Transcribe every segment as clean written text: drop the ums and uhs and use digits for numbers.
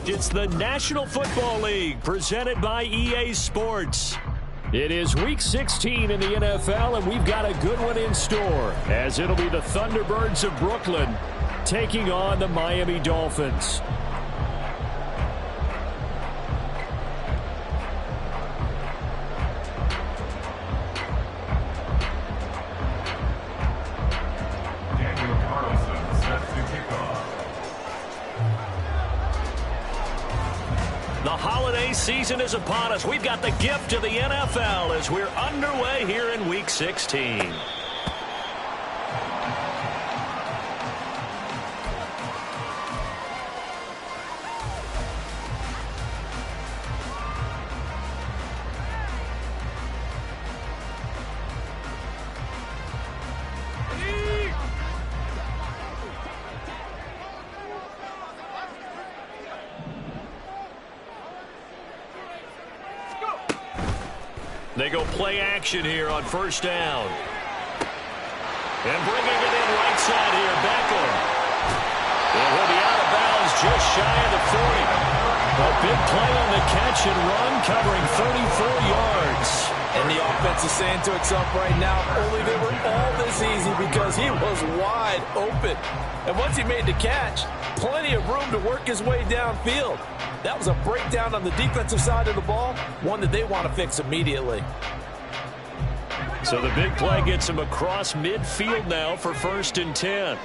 It's the National Football League presented by EA Sports. It is Week 16 in the NFL, and we've got a good one in store, as it'll be the Thunderbirds of Brooklyn taking on the Miami Dolphins. The holiday season is upon us. We've got the gift of the NFL as we're underway here in Week 16. They go play action here on first down. And bringing it in right side here, Beckham. And he'll be out of bounds just shy of the 40. A big play on the catch and run, covering 34 yards. And the offense is saying to itself right now, only they were all this easy because he was wide open. And once he made the catch, plenty of room to work his way downfield. That was a breakdown on the defensive side of the ball, one that they want to fix immediately. So the big play gets him across midfield now for 1st and 10.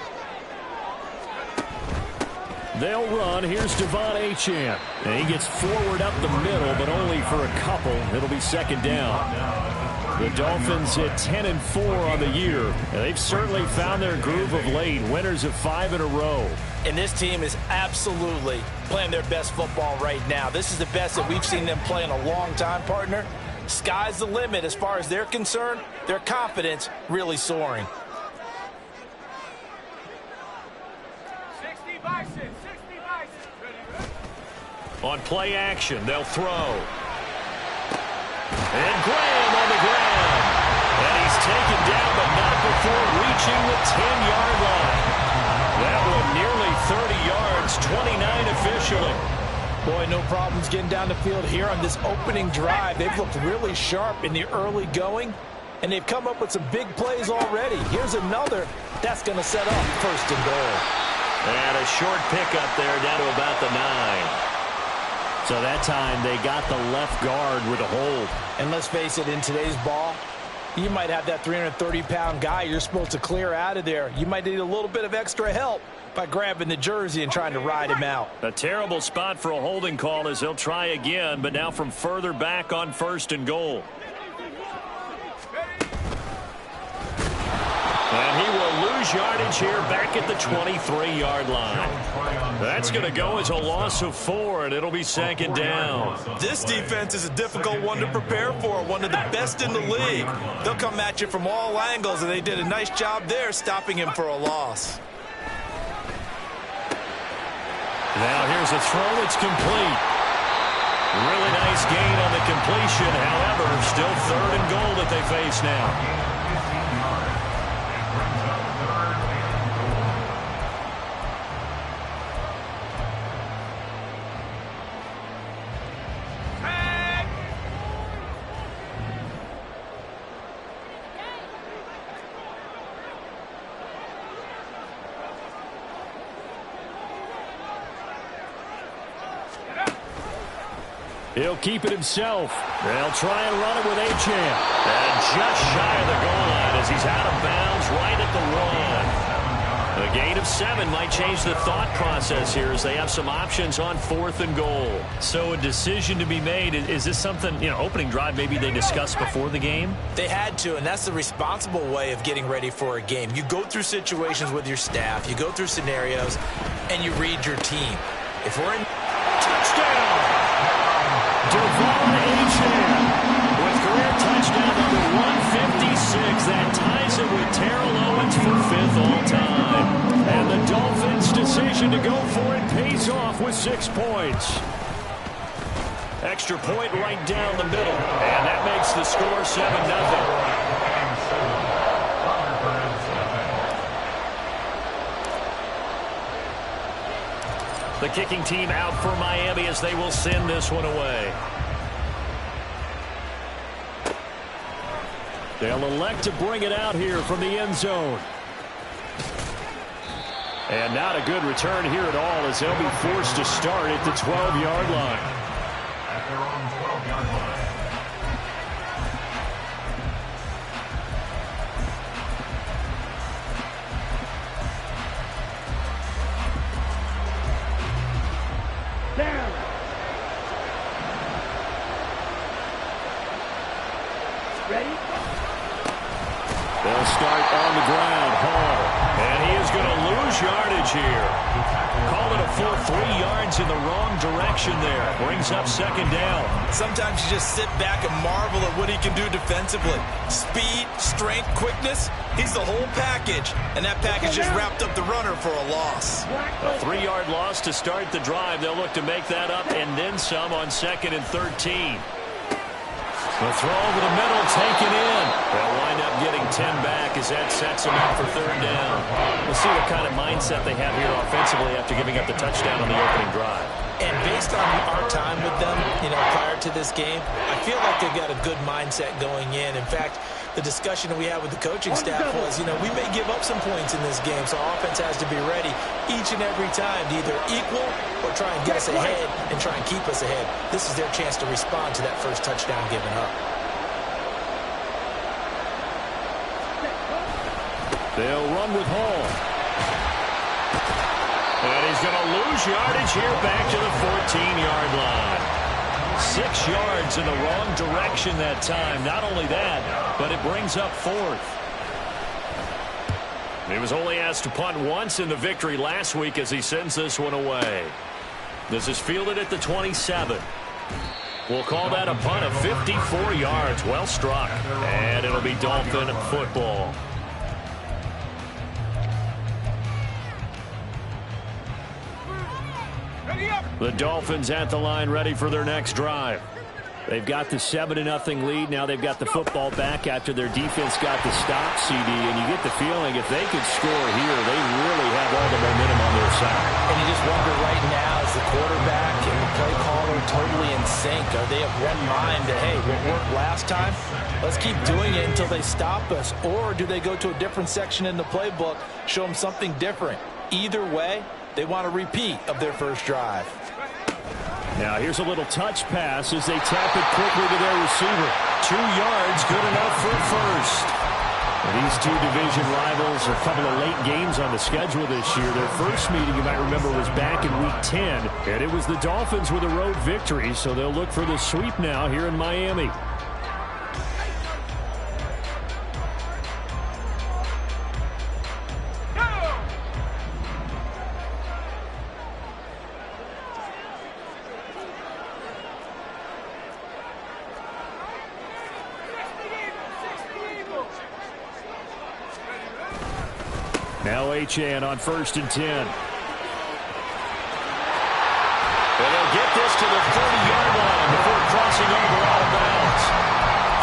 They'll run. Here's Devon Achane. And he gets forward up the middle, but only for a couple. It'll be 2nd down. The Dolphins at 10-4 on the year. And they've certainly found their groove of late. Winners of 5 in a row. And this team is absolutely playing their best football right now. This is the best that we've seen them play in a long time, partner. Sky's the limit as far as they're concerned. Their confidence really soaring. 60 Bison. On play action, they'll throw. And Graham on the ground. And he's taken down, but not before reaching the 10-yard line. That one nearly 30 yards, 29 officially. Boy, no problems getting down the field here on this opening drive. They've looked really sharp in the early going, and they've come up with some big plays already. Here's another that's going to set up 1st and goal. And a short pickup there down to about the 9. So that time they got the left guard with a hold. And let's face it, in today's ball, you might have that 330-pound guy you're supposed to clear out of there. You might need a little bit of extra help by grabbing the jersey and trying to ride him out. A terrible spot for a holding call as they'll try again, but now from further back on 1st and goal. And he will lose yardage here back at the 23-yard line. That's going to go as a loss of 4, and it'll be 2nd down. This defense is a difficult one to prepare for, one of the best in the league. They'll come at you from all angles, and they did a nice job there stopping him for a loss. Now here's a throw. It's complete. Really nice gain on the completion. However, still 3rd and goal that they face now. He'll keep it himself. They'll try and run it with Achane. And just shy of the goal line as he's out of bounds right at the 1. A gain of 7 might change the thought process here as they have some options on 4th and goal. So a decision to be made. Is this something, opening drive maybe they discussed before the game? They had to, and that's the responsible way of getting ready for a game. You go through situations with your staff. You go through scenarios, and you read your team. If we're in touchdown, Devon Achane with career touchdown number 156. That ties it with Terrell Owens for 5th all-time. And the Dolphins' decision to go for it pays off with 6 points. Extra point right down the middle. And that makes the score 7-0. The kicking team out for Miami as they will send this one away. They'll elect to bring it out here from the end zone. And not a good return here at all as they'll be forced to start at the 12-yard line. At their own 12-yard line. They'll start on the ground. Hall. And he is going to lose yardage here. Call it a full 3 yards in the wrong direction there. Brings up second down. Sometimes you just sit back and marvel at what he can do defensively. Speed, strength, quickness. He's the whole package. And that package just wrapped up the runner for a loss. A 3-yard loss to start the drive. They'll look to make that up and then some on 2nd and 13. The throw over the middle, taken in. They'll wind up getting 10 back as that sets them up for 3rd down. We'll see what kind of mindset they have here offensively after giving up the touchdown on the opening drive. And based on our time with them, prior to this game, I feel like they've got a good mindset going in. In fact, the discussion that we had with the coaching staff was, we may give up some points in this game, so our offense has to be ready each and every time to either equal or try and get us ahead and try and keep us ahead. This is their chance to respond to that first touchdown given up. They'll run with Hall. And he's going to lose yardage here back to the 14-yard line. 6 yards in the wrong direction that time. Not only that, but it brings up 4th. He was only asked to punt once in the victory last week as he sends this one away. This is fielded at the 27. We'll call that a punt of 54 yards. Well struck. And it'll be Dolphin football. The Dolphins at the line ready for their next drive. They've got the 7-0 lead. Now they've got the football back after their defense got the stop, CD. And you get the feeling if they could score here, they really have all the momentum on their side. And you just wonder right now, is the quarterback and the play caller totally in sync? Are they of one mind that, hey, what worked last time, let's keep doing it until they stop us? Or do they go to a different section in the playbook, show them something different? Either way, they want a repeat of their first drive. Now here's a little touch pass as they tap it quickly to their receiver. 2 yards, good enough for a first. And these two division rivals, a couple of late games on the schedule this year. Their first meeting, you might remember, was back in Week 10. And it was the Dolphins with a road victory, so they'll look for the sweep now here in Miami. Now Achane on 1st and 10. And they'll get this to the 30-yard line before crossing over out of bounds.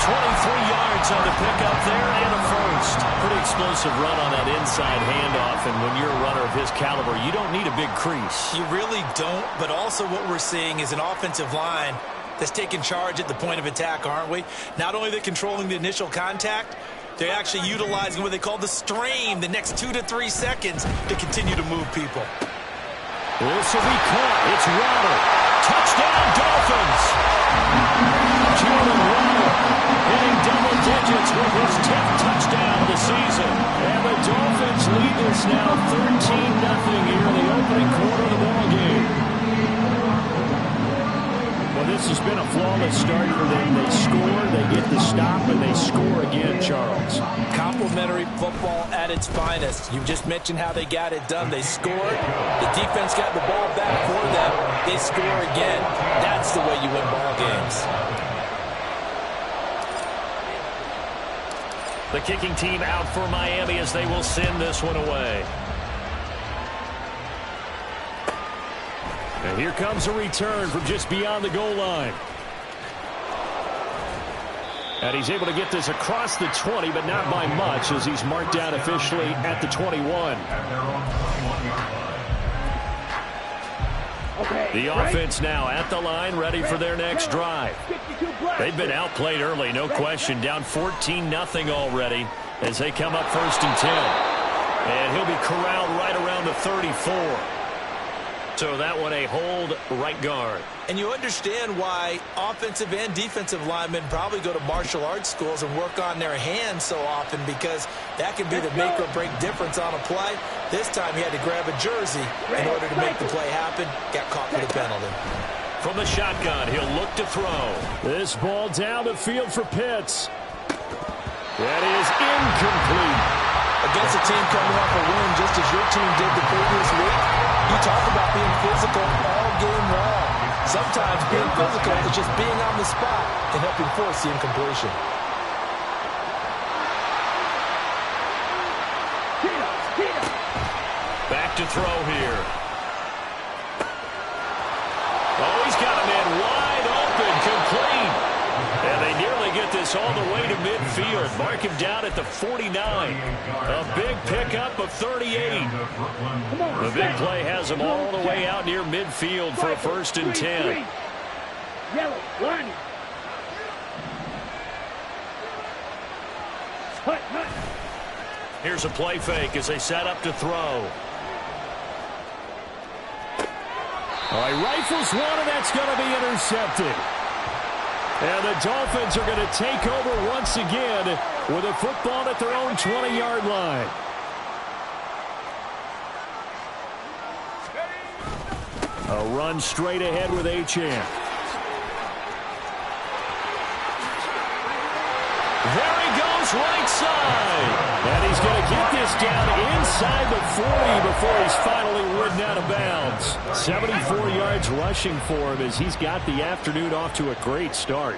23 yards on the pickup there and a first. Pretty explosive run on that inside handoff, and when you're a runner of his caliber, you don't need a big crease. You really don't, but also what we're seeing is an offensive line that's taking charge at the point of attack, aren't we? Not only are they controlling the initial contact, they're actually utilizing what they call the strain the next 2 to 3 seconds to continue to move people. This will be caught. It's Waddle. Touchdown, Dolphins. Jalen Waddle hitting double digits with his 10th touchdown of the season. And the Dolphins lead this now 13-0 here in the opening quarter of the ball game. Well, this has been a flawless start for them. They score, they get the stop, and they score again, Charles. Complimentary football at its finest. You just mentioned how they got it done. They scored. The defense got the ball back for them. They score again. That's the way you win ball games. The kicking team out for Miami as they will send this one away. And here comes a return from just beyond the goal line. And he's able to get this across the 20, but not by much, as he's marked down officially at the 21. The offense now at the line, ready for their next drive. They've been outplayed early, no question. Down 14-0 already as they come up 1st and 10. And he'll be corralled right around the 34. So that one a hold right guard. And you understand why offensive and defensive linemen probably go to martial arts schools and work on their hands so often, because that can be the make or break difference on a play. This time he had to grab a jersey in order to make the play happen. Got caught for the penalty. From the shotgun, he'll look to throw. This ball down the field for Pitts. That is incomplete. Against a team coming off a win just as your team did the previous week, you talk about being physical all game long. Sometimes being physical is just being on the spot and helping force the incompletion. Back to throw here. Oh, he's got a man wide open, complete. And they nearly get this all the way to midfield. Mark him down at the 49. A big pickup of 38. The big play has him all the way out near midfield for a 1st and 10. Yellow, line. Here's a play fake as they set up to throw. All right, rifles one, and that's going to be intercepted. And the Dolphins are going to take over once again with a football at their own 20-yard line. A run straight ahead with Achane. There he goes, right side. And he's going to get this down inside the 40 before he's finally ridden out of bounds. 74 yards rushing for him as he's got the afternoon off to a great start.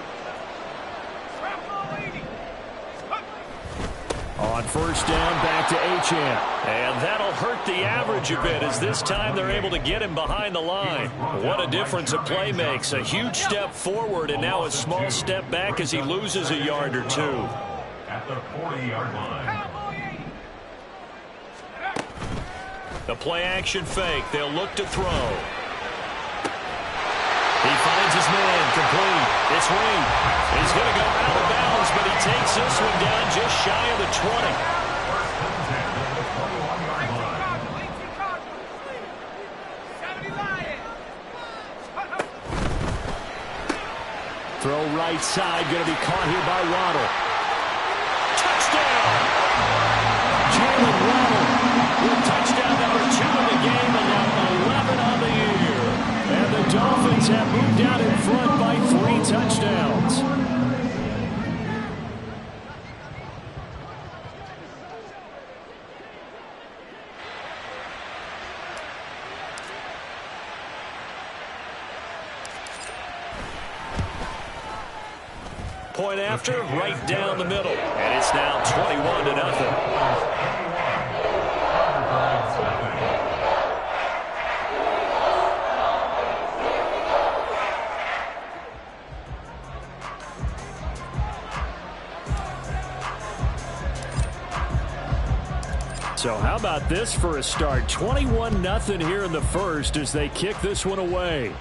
On 1st down, back to Achane. And that'll hurt the average a bit as this time they're able to get him behind the line. What a difference a play makes. A huge step forward and now a small step back as he loses a yard or two. At the 40-yard line. The play-action fake. They'll look to throw. He finds his man, complete. It's Reed. He's going to go out of bounds, but he takes this one down just shy of the 20. Throw right side, going to be caught here by Waddle. Touchdown! Jalen Waddle with touchdown number 2 in the game, and now 11 on the year. And the Dolphins have moved out in front by 3 touchdowns. Point after, right down the middle. And it's now 21-0. So how about this for a start? 21-0 here in the first as they kick this one away.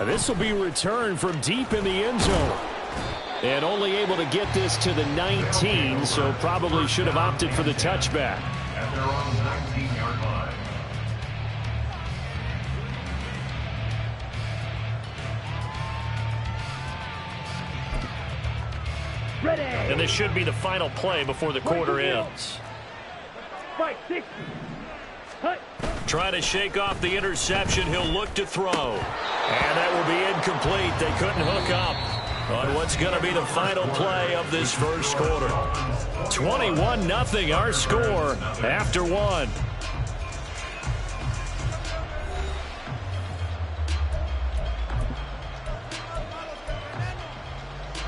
This will be returned from deep in the end zone. And only able to get this to the 19, so probably should have opted for the touchback. At their own 19-yard line. Ready. And this should be the final play before the quarter ends. Right, 60. Cut. Trying to shake off the interception, he'll look to throw. And that will be incomplete. They couldn't hook up on what's going to be the final play of this first quarter. 21-0 our score after 1.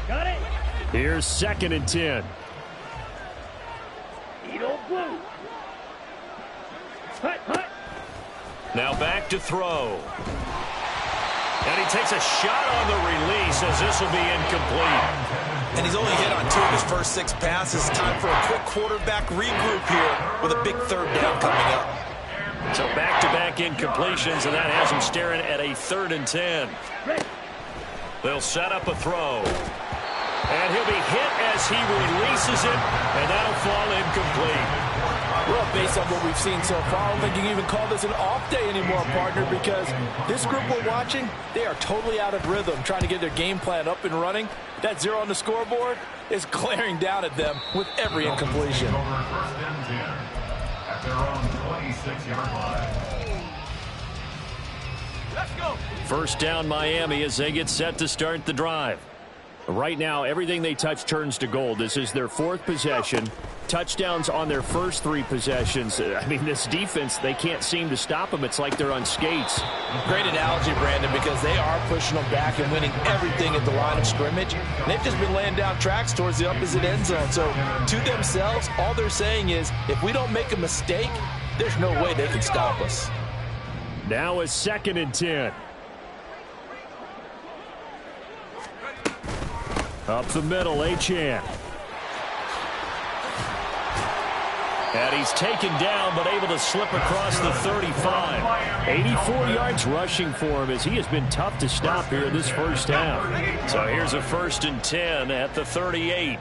Got it. Here's 2nd and 10. Edo blue. Cut, cut. Now back to throw. And he takes a shot on the release as this will be incomplete. And he's only hit on 2 of his first 6 passes. Time for a quick quarterback regroup here with a big 3rd down coming up. So back-to-back incompletions, and that has him staring at a 3rd and 10. They'll set up a throw. And he'll be hit as he releases it, and that'll fall incomplete. Well, based on what we've seen so far, I don't think you can even call this an off day anymore, partner, because this group we're watching, they are totally out of rhythm, trying to get their game plan up and running. That 0 on the scoreboard is glaring down at them with every incompletion. At their own 26-yard line. Let's go. First down Miami as they get set to start the drive. Right now, everything they touch turns to gold. This is their 4th possession. Touchdowns on their first 3 possessions. I mean, this defense, they can't seem to stop them. It's like they're on skates. Great analogy, Brandon, because they are pushing them back and winning everything at the line of scrimmage. They've just been laying down tracks towards the opposite end zone. So to themselves, all they're saying is, if we don't make a mistake, there's no way they can stop us. Now a 2nd and 10. Up the middle, Achane. And he's taken down, but able to slip across the 35. 84 yards rushing for him as he has been tough to stop here in this first half. So here's a 1st and 10 at the 38.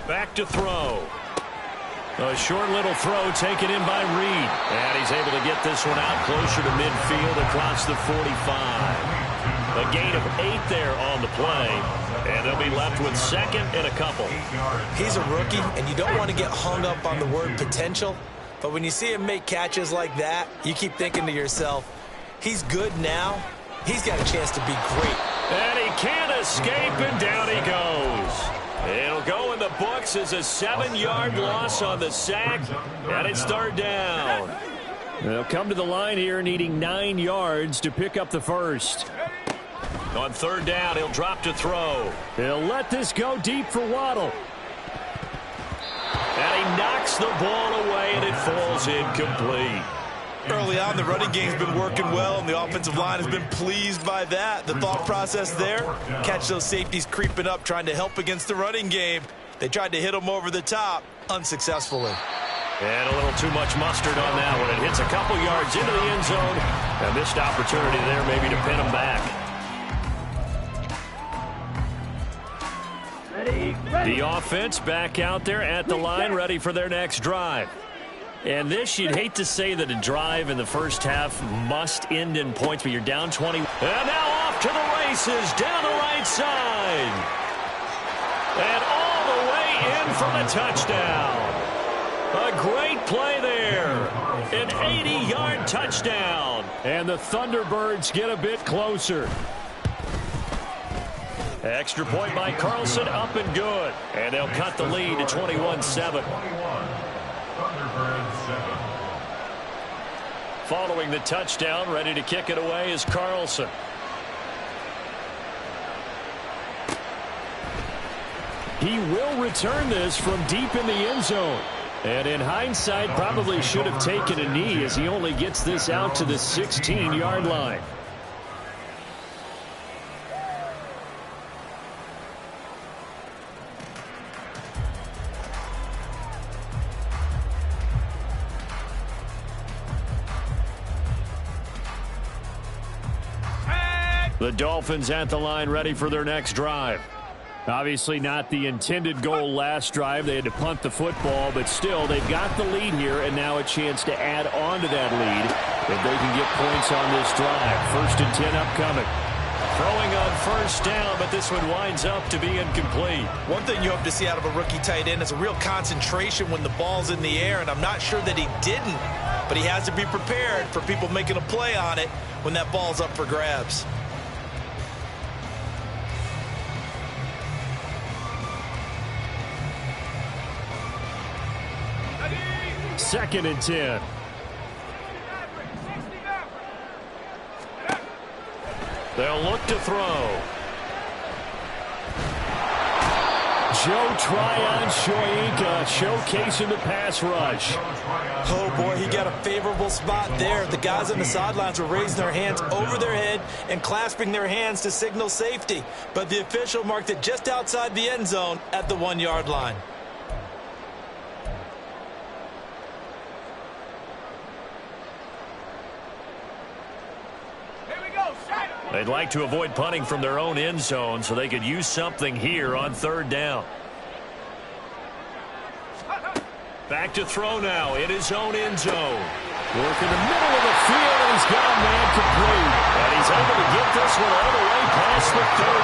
Back to throw. A short little throw taken in by Reed. And he's able to get this one out closer to midfield across the 45. A gain of 8 there on the play. And they'll be left with 2nd and a couple. He's a rookie, and you don't want to get hung up on the word potential. But when you see him make catches like that, you keep thinking to yourself, he's good now. He's got a chance to be great. And he can't escape, and down he goes. It'll go in the books as a 7-yard loss on the sack, and it's 3rd down. They'll come to the line here needing 9 yards to pick up the first. On 3rd down, he'll drop to throw. He'll let this go deep for Waddle. And he knocks the ball away, and it falls incomplete. Early on, the running game's been working well, and the offensive line has been pleased by that. The thought process there, catch those safeties creeping up, trying to help against the running game. They tried to hit them over the top, unsuccessfully. And a little too much mustard on that one. It hits a couple yards into the end zone. A missed opportunity there maybe to pin them back. The offense back out there at the line, ready for their next drive. And this, you'd hate to say that a drive in the first half must end in points, but you're down 20. And now off to the races, down the right side. And all the way in for the touchdown. A great play there. An 80-yard touchdown. And the Thunderbirds get a bit closer. Extra point by Carlson, up and good. And they'll cut the lead to 21-7. Following the touchdown, ready to kick it away is Carlson. He will return this from deep in the end zone. And in hindsight, probably should have taken a knee as he only gets this out to the 16-yard line. The Dolphins at the line, ready for their next drive. Obviously not the intended goal last drive. They had to punt the football, but still, they've got the lead here, and now a chance to add on to that lead if they can get points on this drive. 1st and 10 upcoming. Throwing on first down, but this one winds up to be incomplete. One thing you hope to see out of a rookie tight end is a real concentration when the ball's in the air, and I'm not sure that he didn't, but he has to be prepared for people making a play on it when that ball's up for grabs. 2nd and 10. They'll look to throw. Joe Tryon-Shoyinka showcasing the pass rush. Oh, boy, he got a favorable spot there. The guys on the sidelines were raising their hands over their head and clasping their hands to signal safety. But the official marked it just outside the end zone at the 1-yard line. They'd like to avoid punting from their own end zone so they could use something here on 3rd down. Back to throw now in his own end zone. Work in the middle of the field, and he's got a man complete. And he's able to get this one all the way past the 30.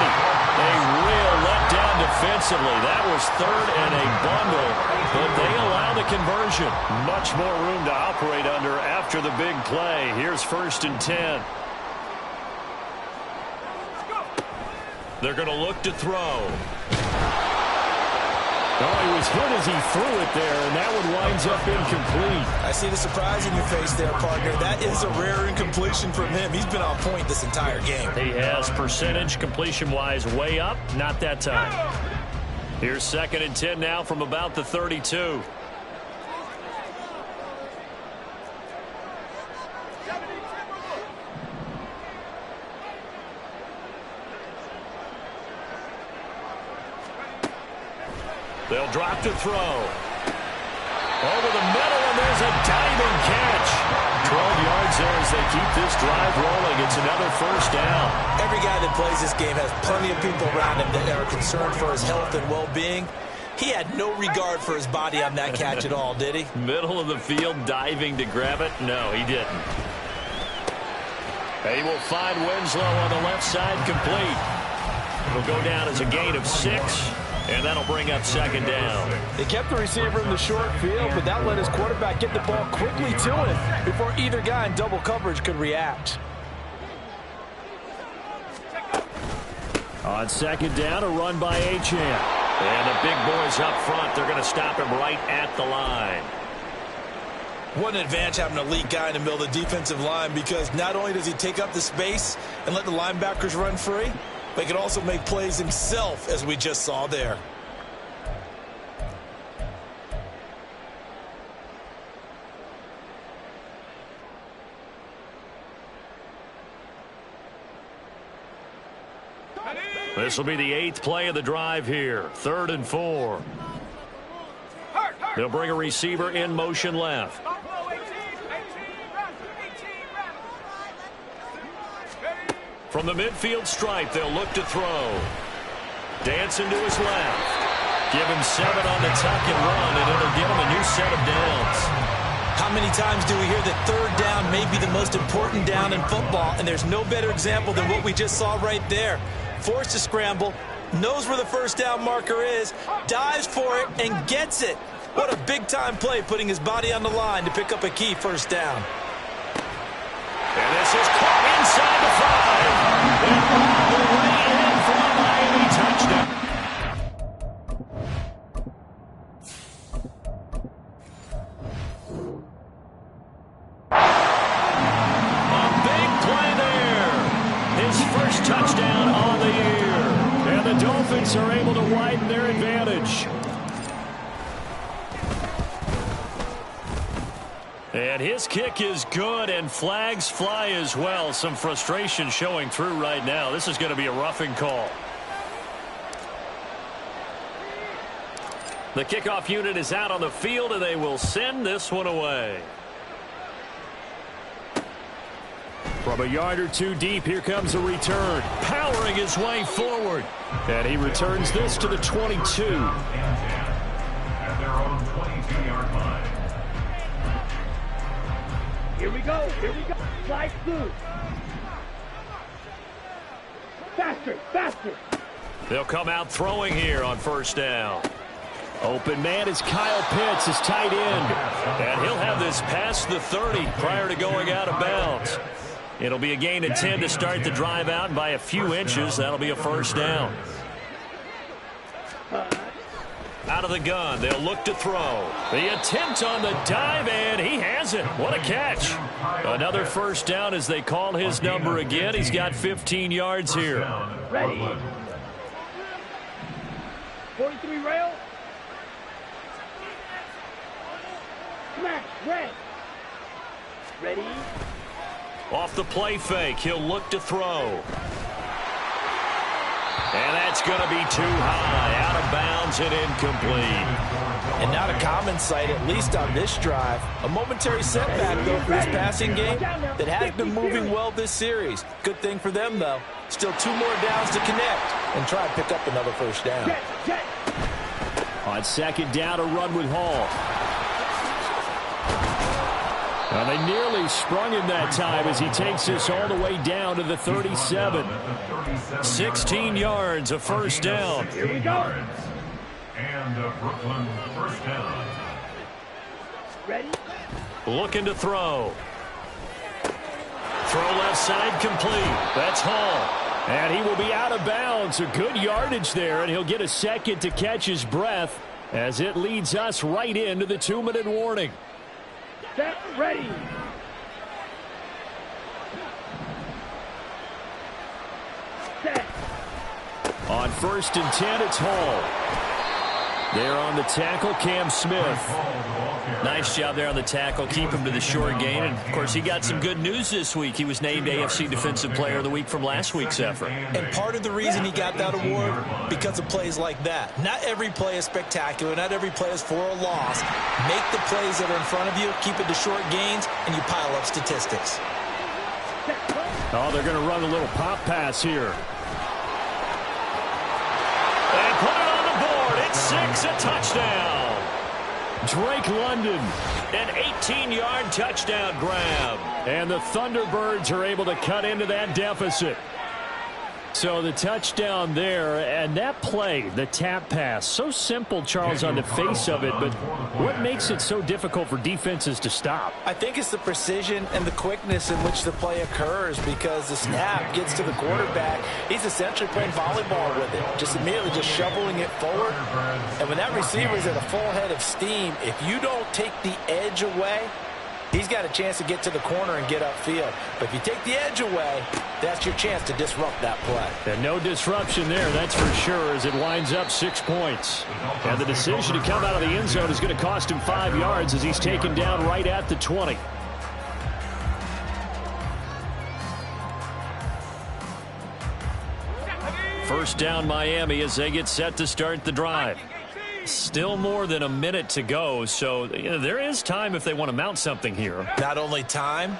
A real letdown defensively. That was 3rd and a bundle, but they allow the conversion. Much more room to operate under after the big play. Here's 1st and 10. They're going to look to throw. Oh, he was hit as he threw it there, and that one winds up incomplete. I see the surprise in your face there, partner. That is a rare incompletion from him. He's been on point this entire game. He has percentage completion-wise way up, not that time. Here's 2nd and 10 now from about the 32. They'll drop to throw. Over the middle, and there's a diving catch. 12 yards there as they keep this drive rolling. It's another 1st down. Every guy that plays this game has plenty of people around him that are concerned for his health and well-being. He had no regard for his body on that catch at all, did he? Middle of the field, diving to grab it. No, he didn't. He will find Winslow on the left side complete. It'll go down as a gain of 6. And that'll bring up 2nd down. They kept the receiver in the short field, but that let his quarterback get the ball quickly to him before either guy in double coverage could react. On 2nd down, a run by Achane. And the big boys up front, they're going to stop him right at the line. What an advantage having an elite guy in the middle of the defensive line, because not only does he take up the space and let the linebackers run free, but he can also make plays himself, as we just saw there. This will be the 8th play of the drive here. 3rd and 4. They'll bring a receiver in motion left. From the midfield stripe, they'll look to throw. Dancing to his left. Give him 7 on the tuck and run, and it'll give him a new set of downs. How many times do we hear that 3rd down may be the most important down in football, and there's no better example than what we just saw right there. Forced to scramble, knows where the 1st down marker is, dives for it, and gets it. What a big-time play, putting his body on the line to pick up a key 1st down. And this is caught inside the 5. And all the way in for a Miami touchdown. A big play there. His 1st touchdown on the year. And the Dolphins are able to widen their advantage. And his kick is good, and flags fly as well. Some frustration showing through right now. This is going to be a roughing call. The kickoff unit is out on the field, and they will send this one away. From a yard or 2 deep, here comes a return. Powering his way forward. And he returns this to the 22. At their own 22-yard line. Here we go. Slide through. Faster. They'll come out throwing here on 1st down. Open man is Kyle Pitts, his tight end. And he'll have this past the 30 prior to going out of bounds. It'll be a gain of 10 to start the drive out, and by a few inches, that'll be a 1st down. Out of the gun, they'll look to throw. The attempt on the dive, and he has it. What a catch. Another 1st down as they call his number again. He's got 15 yards here. Ready. 43 rail. Smash, red. Ready? Off the play fake, he'll look to throw. And that's going to be too high, out of bounds and incomplete. And not a common sight, at least on this drive. A momentary setback, though, for his passing game that has been moving well this series. Good thing for them, though. Still 2 more downs to connect and try and pick up another first down. On second down, a run with Hall. Well, they nearly sprung him that time as he takes this all the way down to the 37. 16 yards, a first down. Here we go. And a Brooklyn first down. Ready? Looking to throw. Throw left side complete. That's Hall. And he will be out of bounds. A good yardage there, and he'll get a second to catch his breath as it leads us right into the 2-minute warning. Get ready. Set. On 1st and 10, it's Hall. There on the tackle, Cam Smith. Nice job there on the tackle. Keep him to the short gain. And, of course, he got some good news this week. He was named AFC Defensive Player of the Week from last week's effort. And part of the reason he got that award, because of plays like that. Not every play is spectacular. Not every play is for a loss. Make the plays that are in front of you, keep it to short gains, and you pile up statistics. Oh, they're going to run a little pop pass here. And put it on the board. It's 6, a touchdown. Drake London, an 18-yard touchdown grab. And the Thunderbirds are able to cut into that deficit. So the touchdown there, and that play, the tap pass, so simple, Charles, on the face of it, but what makes it so difficult for defenses to stop? I think it's the precision and the quickness in which the play occurs, because the snap gets to the quarterback. He's essentially playing volleyball with it, just immediately just shoveling it forward. And when that receiver's at a full head of steam, if you don't take the edge away, he's got a chance to get to the corner and get upfield. But if you take the edge away, that's your chance to disrupt that play. And no disruption there, that's for sure, as it winds up 6 points. And the decision to come out of the end zone is going to cost him 5 yards as he's taken down right at the 20. First down, Miami, as they get set to start the drive. Still more than a minute to go, so there is time if they want to mount something here. Not only time,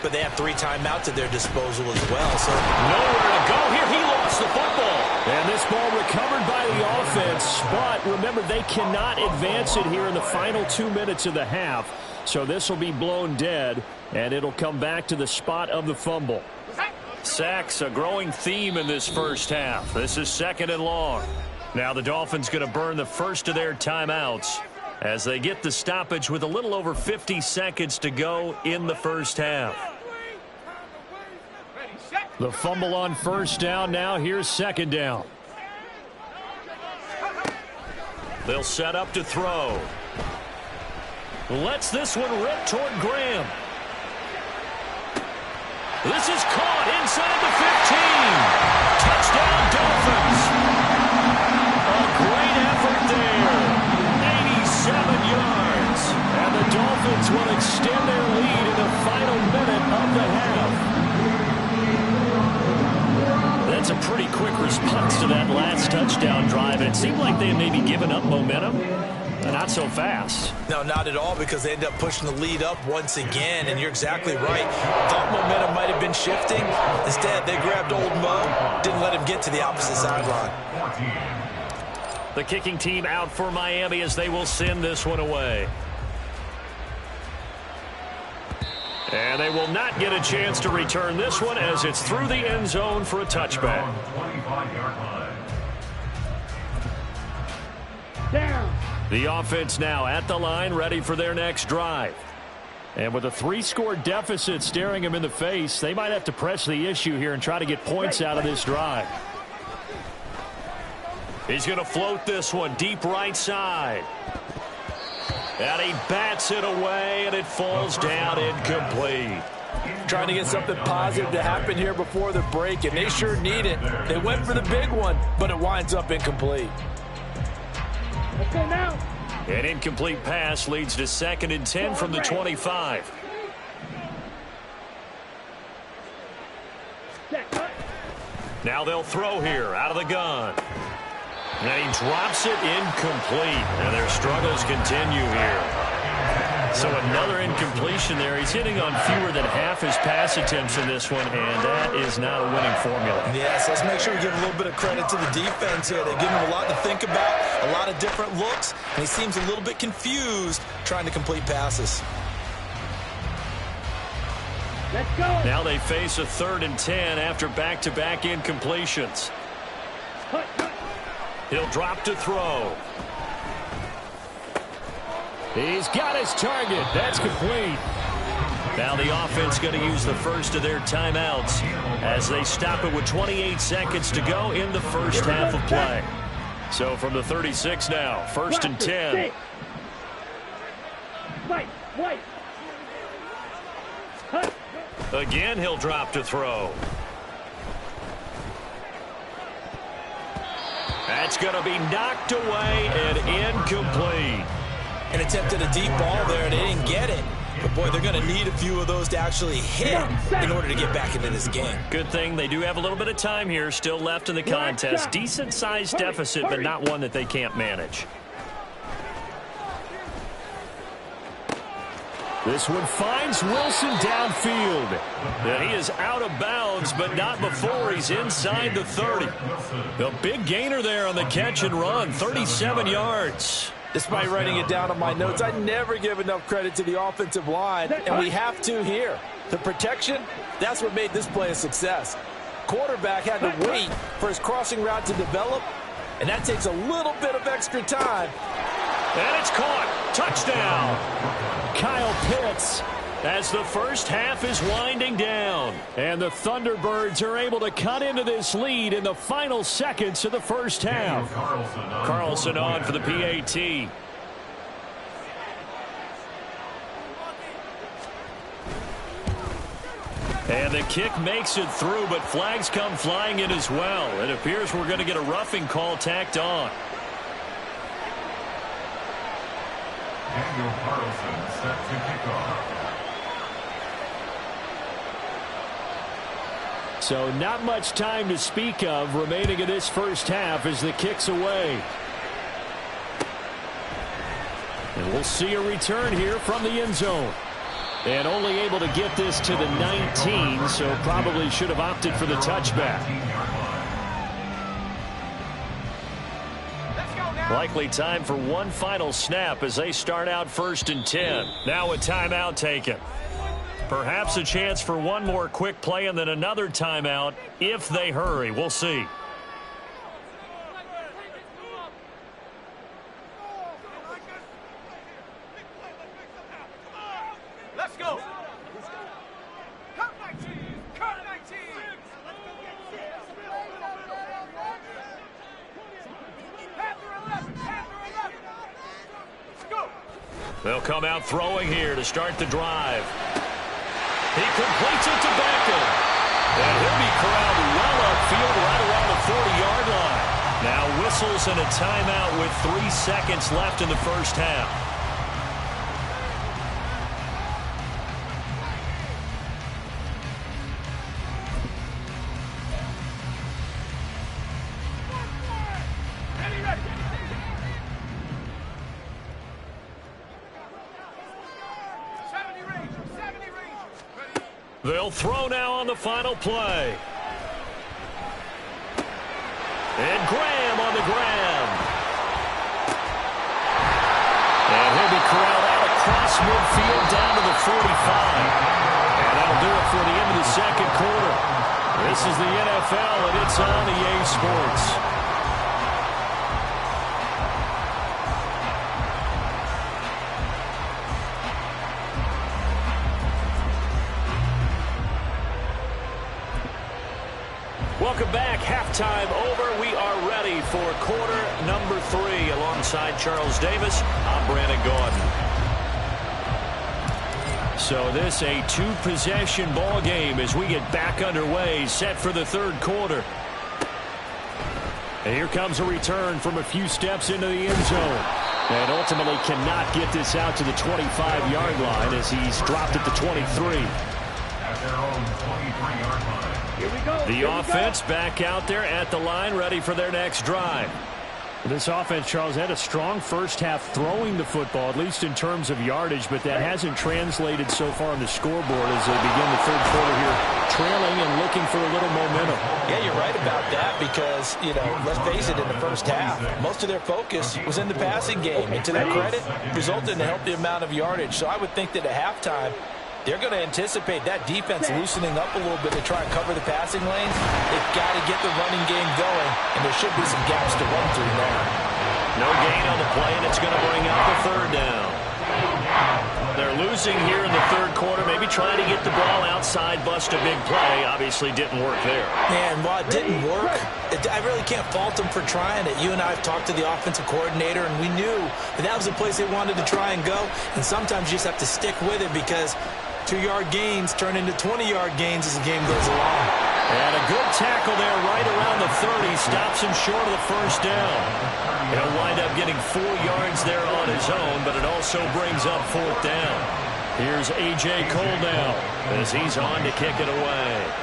but they have 3 timeouts at their disposal as well. So nowhere to go here. He lost the football. And this ball recovered by the offense, but remember, they cannot advance it here in the final 2 minutes of the half. So this will be blown dead, and it'll come back to the spot of the fumble. Sacks, a growing theme in this first half. This is 2nd and long. Now the Dolphins going to burn the first of their timeouts as they get the stoppage with a little over 50 seconds to go in the first half. The fumble on first down. Now here's 2nd down. They'll set up to throw. Lets this one rip toward Graham. This is caught inside the 15. Touchdown Dolphins. Great effort there. 87 yards. And the Dolphins will extend their lead in the final minute of the half. That's a pretty quick response to that last touchdown drive. And it seemed like they had maybe given up momentum. Not so fast. No, not at all, because they end up pushing the lead up once again. And you're exactly right. Thought momentum might have been shifting. Instead, they grabbed old Mo. Didn't let him get to the opposite sideline. The kicking team out for Miami as they will send this one away. And they will not get a chance to return this one as it's through the end zone for a touchback. Down. The offense now at the line, ready for their next drive. And with a 3-score deficit staring them in the face, they might have to press the issue here and try to get points out of this drive. He's going to float this one deep right side. And he bats it away, and it falls down incomplete. Trying to get something positive to happen here before the break, and they sure need it. They went for the big one, but it winds up incomplete. Let's go now. An incomplete pass leads to 2nd and 10 from the 25. Now they'll throw here out of the gun. And he drops it incomplete. And their struggles continue here. So another incompletion there. He's hitting on fewer than half his pass attempts in this one, and that is not a winning formula. Yes, let's make sure we give a little bit of credit to the defense here. They're giving him a lot to think about, a lot of different looks, and he seems a little bit confused trying to complete passes. Let's go. Now they face a 3rd and 10 after back-to-back incompletions. He'll drop to throw. He's got his target. That's complete. Now the offense going to use the first of their timeouts as they stop it with 28 seconds to go in the first half of play. So from the 36 now, 1st and 10. White. Again, he'll drop to throw. That's going to be knocked away and incomplete. And attempted a deep ball there, and they didn't get it. But, boy, they're going to need a few of those to actually hit in order to get back into this game. Good thing they do have a little bit of time here still left in the contest. Decent-sized deficit, but not one that they can't manage. This one finds Wilson downfield. And he is out of bounds, but not before he's inside the 30. The big gainer there on the catch and run, 37 yards. Despite writing it down on my notes, I never give enough credit to the offensive line, and we have to here. The protection, that's what made this play a success. Quarterback had to wait for his crossing route to develop, and that takes a little bit of extra time. And it's caught. Touchdown. Kyle Pitts as the first half is winding down. And the Thunderbirds are able to cut into this lead in the final seconds of the first half. Carlson on for the PAT. And the kick makes it through, but flags come flying in as well. It appears we're going to get a roughing call tacked on. Daniel Carlson set to kick off. So not much time to speak of remaining in this first half as the kick's away. And we'll see a return here from the end zone. And only able to get this to the 19, so probably should have opted for the touchback. Likely time for one final snap as they start out 1st and 10. Now a timeout taken. Perhaps a chance for one more quick play and then another timeout if they hurry. We'll see. Let's go. Cut 19. Cut 19. Let's go. They'll come out throwing here to start the drive. He completes it to Beckham. And he'll be corralled well upfield right around the 40-yard line. Now whistles and a timeout with 3 seconds left in the first half. They'll throw now on the final play. And Graham on the ground. And he'll be corralled out across midfield down to the 45. And that'll do it for the end of the second quarter. This is the NFL, and it's on EA Sports. Welcome back. Halftime over. We are ready for quarter number 3. Alongside Charles Davis, I'm Brandon Gordon. So this a 2-possession ball game as we get back underway, set for the third quarter. And here comes a return from a few steps into the end zone. And ultimately cannot get this out to the 25-yard line as he's dropped at the 23. At their own 23-yard line. Here we go. The offense back out there at the line, ready for their next drive. This offense, Charles, had a strong first half throwing the football, at least in terms of yardage, but that hasn't translated so far on the scoreboard as they begin the third quarter here, trailing and looking for a little momentum. Yeah, you're right about that because, let's face it, in the first half, most of their focus was in the passing game. And to their credit, resulted in a healthy amount of yardage. So I would think that at halftime, they're going to anticipate that defense loosening up a little bit to try and cover the passing lanes. They've got to get the running game going, and there should be some gaps to run through now. No gain on the play, and it's going to bring out the third down. They're losing here in the third quarter, maybe trying to get the ball outside, bust a big play. Obviously didn't work there. And while it didn't work, I really can't fault them for trying it. You and I have talked to the offensive coordinator, and we knew that was the place they wanted to try and go. And sometimes you just have to stick with it because 2-yard gains turn into 20-yard gains as the game goes along. And a good tackle there right around the 30. Stops him short of the first down. He'll wind up getting 4 yards there on his own, but it also brings up fourth down. Here's A.J. Cole now as he's on to kick it away.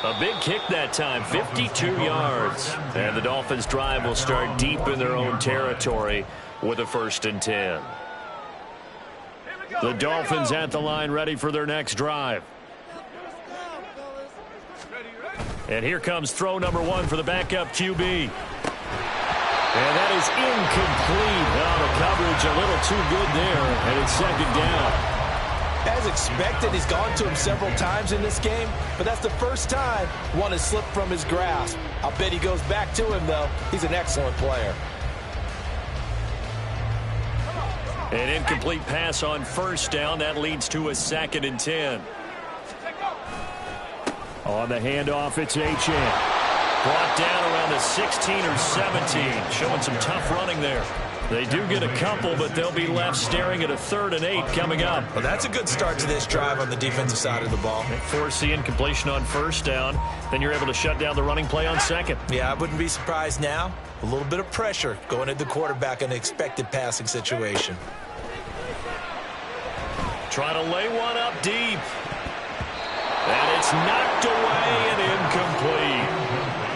A big kick that time, 52 yards. And the Dolphins' drive will start deep in their own territory with a 1st and 10. The Dolphins at the line, ready for their next drive. And here comes throw number 1 for the backup QB. And that is incomplete. Well, the coverage a little too good there, and it's 2nd down. As expected, he's gone to him several times in this game, but that's the first time one has slipped from his grasp. I'll bet he goes back to him, though. He's an excellent player. An incomplete pass on 1st down. That leads to a 2nd and 10. On the handoff, it's Achane. Brought down around the 16 or 17. Showing some tough running there. They do get a couple, but they'll be left staring at a 3rd and 8 coming up. Well, that's a good start to this drive on the defensive side of the ball. Force the incompletion on 1st down. Then you're able to shut down the running play on 2nd. Yeah, I wouldn't be surprised now. A little bit of pressure going at the quarterback in an expected passing situation. Trying to lay one up deep. And it's knocked away and incomplete.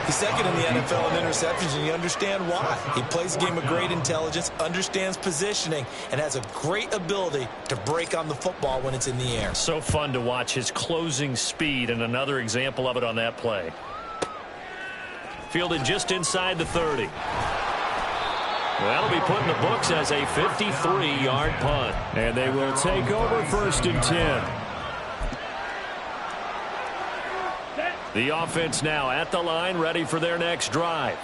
He's 2nd in the NFL in interceptions, and you understand why. He plays a game of great intelligence, understands positioning, and has a great ability to break on the football when it's in the air. So fun to watch his closing speed, and another example of it on that play. Fielded just inside the 30. That'll be put in the books as a 53-yard punt. And they will take over 1st and 10. The offense now at the line, ready for their next drive.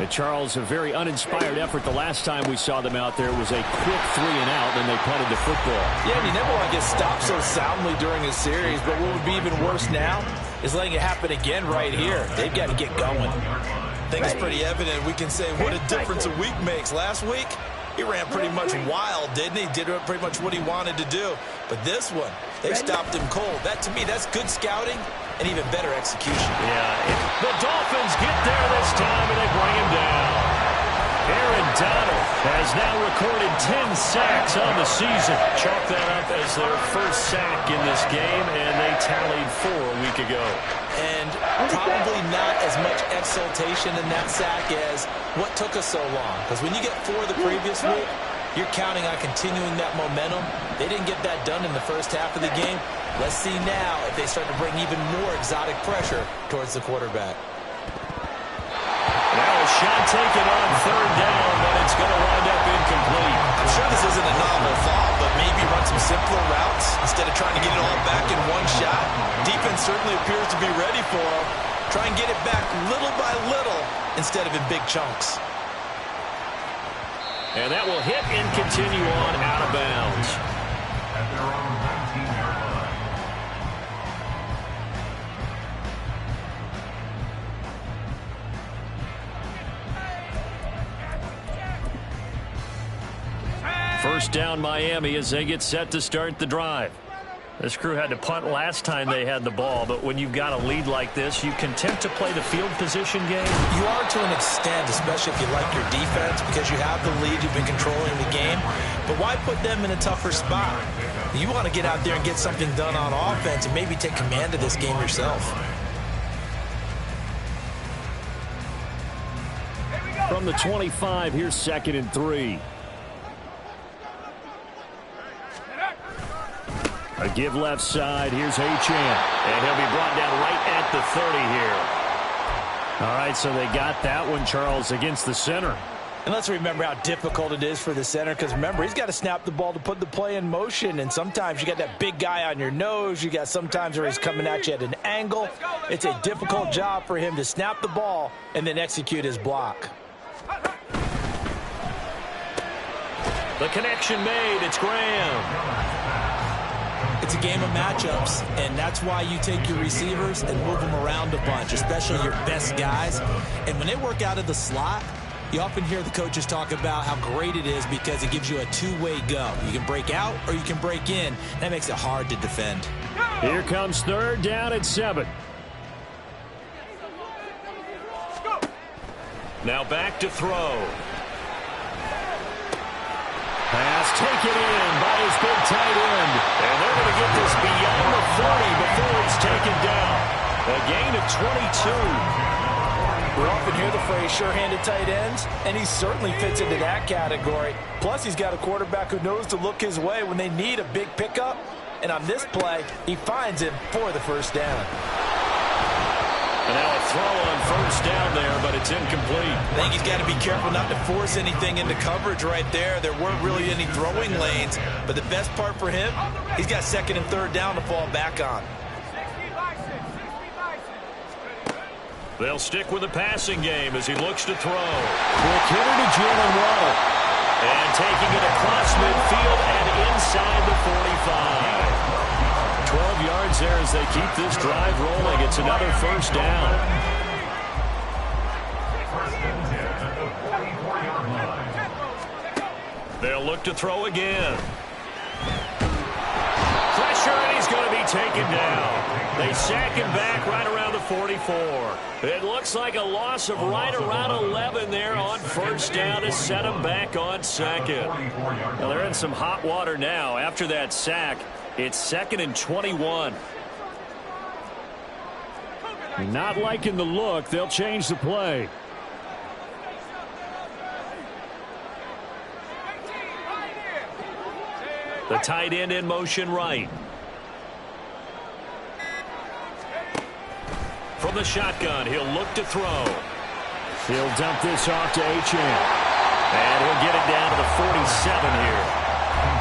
Charles, a very uninspired effort. The last time we saw them out there was a quick 3 and out, and they punted the football. Yeah, and you never want to get stopped so soundly during a series, but what would be even worse now is letting it happen again right here. They've got to get going. I think it's pretty evident. We can say what a difference a week makes. Last week, he ran pretty much wild, didn't he? Did pretty much what he wanted to do. But this one, they stopped him cold. That, to me, that's good scouting and even better execution. Yeah, the Dolphins get there this time, and they bring him down. Aaron Donald has now recorded 10 sacks on the season. Chalk that up as their first sack in this game, and they tallied 4 a week ago. And probably not as much exultation in that sack as what took us so long. Because when you get 4 the previous week, you're counting on continuing that momentum. They didn't get that done in the first half of the game. Let's see now if they start to bring even more exotic pressure towards the quarterback. Now a shot taken on 3rd down, but it's going to wind up incomplete. I'm sure this isn't a novel thought, but maybe run some simpler routes instead of trying to get it all back in one shot. Defense certainly appears to be ready for him. Try and get it back little by little instead of in big chunks. And that will hit and continue on out of bounds. At their own 19-yard line. First down Miami as they get set to start the drive. This crew had to punt last time they had the ball, but when you've got a lead like this, you content to play the field position game? You are to an extent, especially if you like your defense, because you have the lead, you've been controlling the game. But why put them in a tougher spot? You want to get out there and get something done on offense and maybe take command of this game yourself. From the 25, here's 2nd and 3. A give left side. Here's Achane. And he'll be brought down right at the 30 here. All right, so they got that one, Charles, against the center. And let's remember how difficult it is for the center, because remember, he's got to snap the ball to put the play in motion, and sometimes you got that big guy on your nose. You got sometimes where he's coming at you at an angle. It's a difficult job for him to snap the ball and then execute his block. The connection made. It's Graham. It's a game of matchups, and that's why you take your receivers and move them around a bunch, especially your best guys. And when they work out of the slot, you often hear the coaches talk about how great it is because it gives you a two-way go. You can break out or you can break in. That makes it hard to defend. Here comes 3rd down at 7. Now back to throw. Pass taken in by his big tight end. And they're going to get this beyond the 40 before it's taken down. A gain of 22. We often hear the phrase sure-handed tight ends, and he certainly fits into that category. Plus, he's got a quarterback who knows to look his way when they need a big pickup. And on this play, he finds him for the first down. And now a throw on 1st down there, but it's incomplete. I think he's got to be careful not to force anything into coverage right there. There weren't really any throwing lanes, but the best part for him, he's got 2nd and 3rd down to fall back on. They'll stick with the passing game as he looks to throw. Quick hitter to Jalen Waddle. And taking it across midfield and inside the 45. 12 yards there as they keep this drive rolling. It's another 1st down. They'll look to throw again. Pressure, and he's going to be taken down. They sack him back right around the 44. It looks like a loss of right around 11 there on 1st down to set him back on 2nd. Well, they're in some hot water now after that sack. It's 2nd and 21. Not liking the look. They'll change the play. The tight end in motion right. From the shotgun, he'll look to throw. He'll dump this off to Achane. And he'll get it down to the 47 here.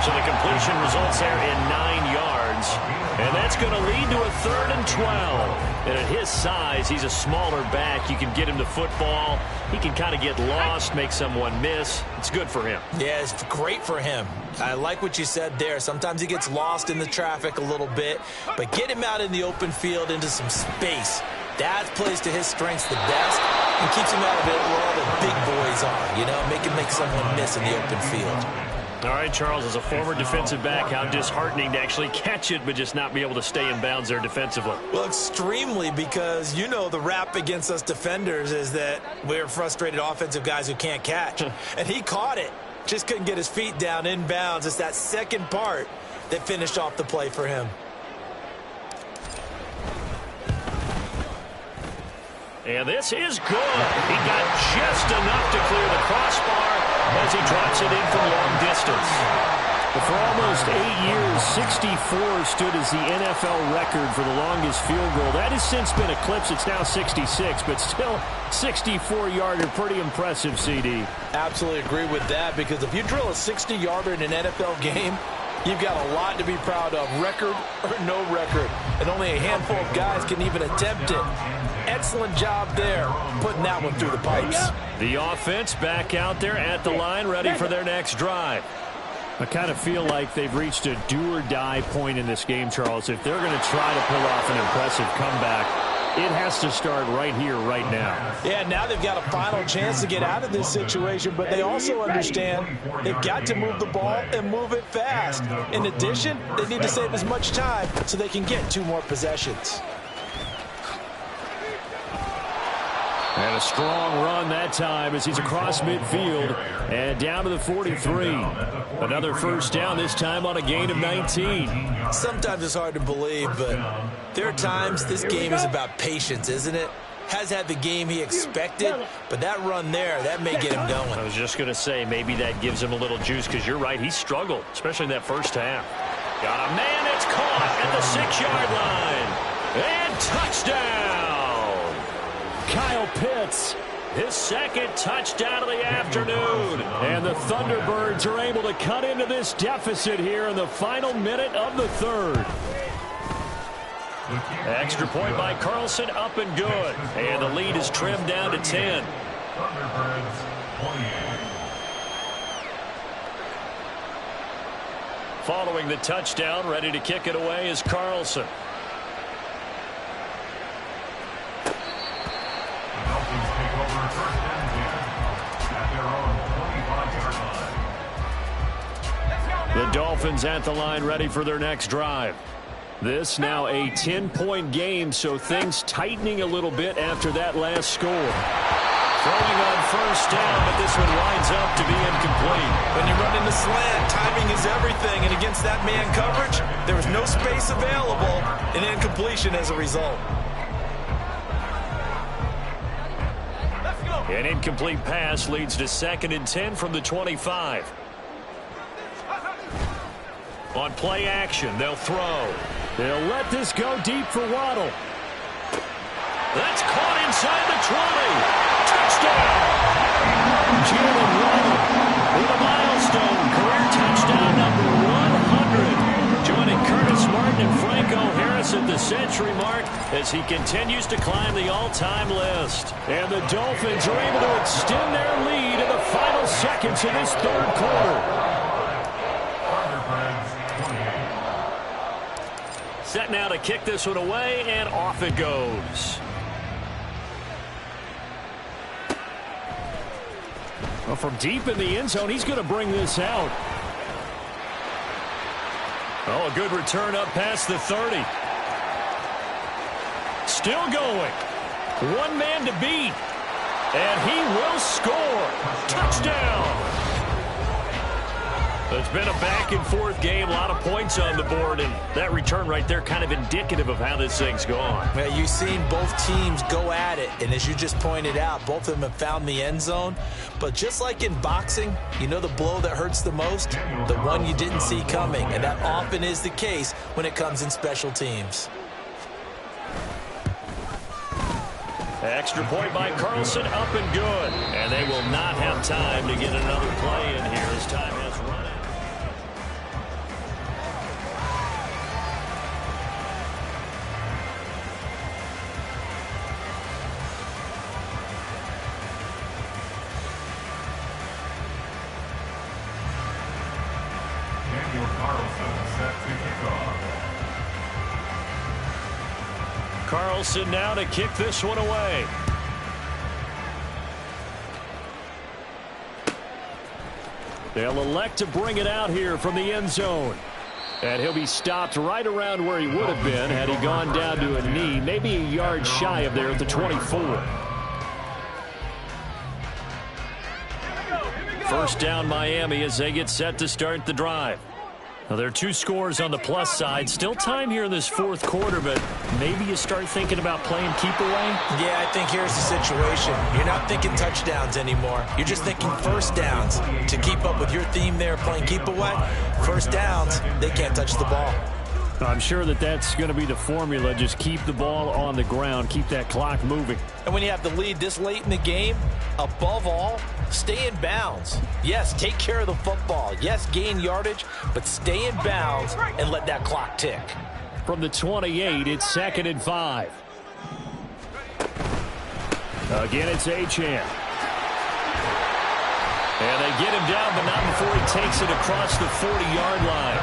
So the completion results there in 9 yards. And that's going to lead to a 3rd and 12. And at his size, he's a smaller back. You can get him to football. He can kind of get lost, make someone miss. It's good for him. Yeah, it's great for him. I like what you said there. Sometimes he gets lost in the traffic a little bit. But get him out in the open field into some space. That plays to his strengths the best and keeps him out of it where all the big boys are. You know, make him make someone miss in the open field. All right, Charles, as a former defensive back, how disheartening to actually catch it but just not be able to stay in bounds there defensively. Well, extremely, because you know the rap against us defenders is that we're frustrated offensive guys who can't catch. And he caught it. Just couldn't get his feet down in bounds. It's that second part that finished off the play for him. And this is good. He got just enough to clear the crossbar as he drops it in from long distance. But for almost 8 years, 64 stood as the NFL record for the longest field goal. That has since been eclipsed. It's now 66, but still 64-yarder. Pretty impressive, CD. Absolutely agree with that, because if you drill a 60-yarder in an NFL game, you've got a lot to be proud of, record or no record. And only a handful of guys can even attempt it. Excellent job there, putting that one through the pipes. The offense back out there at the line, ready for their next drive. I kind of feel like they've reached a do-or-die point in this game, Charles. If they're going to try to pull off an impressive comeback, It has to start right here, right now. Yeah, now they've got a final chance to get out of this situation, but they also understand they've got to move the ball and move it fast. In addition, they need to save as much time so they can get 2 more possessions. And a strong run that time as he's across midfield and down to the 43. Another first down, this time on a gain of 19. Sometimes it's hard to believe, but there are times this game is about patience, isn't it? Has had the game he expected, but that run there, that may get him going. I was just going to say, maybe that gives him a little juice, because you're right, he struggled, especially in that first half. Got a man that's caught at the 6-yard line. And touchdown! Kyle Pitts, his second touchdown of the afternoon. And the Thunderbirds are able to cut into this deficit here in the final minute of the third. Extra point by Carlson, up and good. And the lead is trimmed down to 10. Following the touchdown, ready to kick it away is Carlson. The Dolphins at the line, ready for their next drive. This now a 10-point game, so things tightening a little bit after that last score. Throwing on first down, but this one winds up to be incomplete. When you run into slant, timing is everything, and against that man coverage, there was no space available, and incompletion as a result. An incomplete pass leads to 2nd and 10 from the 25. On play action, they'll throw. They'll let this go deep for Waddle. That's caught inside the 20. Touchdown! Jalen Waddle with a milestone. Career touchdown number 100. Joining Curtis Martin and Franco Harris at the century mark as he continues to climb the all-time list. And the Dolphins are able to extend their lead in the final seconds of this third quarter. Set now to kick this one away, and off it goes. Well, from deep in the end zone, he's going to bring this out. Oh, a good return up past the 30. Still going. One man to beat. And he will score. Touchdown. It's been a back-and-forth game, a lot of points on the board, and that return right there kind of indicative of how this thing's gone. Well, you've seen both teams go at it, and as you just pointed out, both of them have found the end zone. But just like in boxing, you know the blow that hurts the most? The one you didn't see coming, and that often is the case when it comes in special teams. Extra point by Carlson, up and good. And they will not have time to get another play in here as time has run out. Carlson now to kick this one away. They'll elect to bring it out here from the end zone. And he'll be stopped right around where he would have been had he gone down to a knee, maybe a yard shy of there at the 24. First down Miami as they get set to start the drive. Now, there are 2 scores on the plus side. Still time here in this fourth quarter, but maybe you start thinking about playing keep away? Yeah, I think here's the situation. You're not thinking touchdowns anymore. You're just thinking first downs. To keep up with your theme there, playing keep away, first downs, they can't touch the ball. I'm sure that that's going to be the formula. Just keep the ball on the ground. Keep that clock moving. And when you have the lead this late in the game, above all, stay in bounds. Yes, take care of the football. Yes, gain yardage, but stay in bounds and let that clock tick. From the 28, it's 2nd and 5. Again, it's Achane. And they get him down, but not before he takes it across the 40-yard line.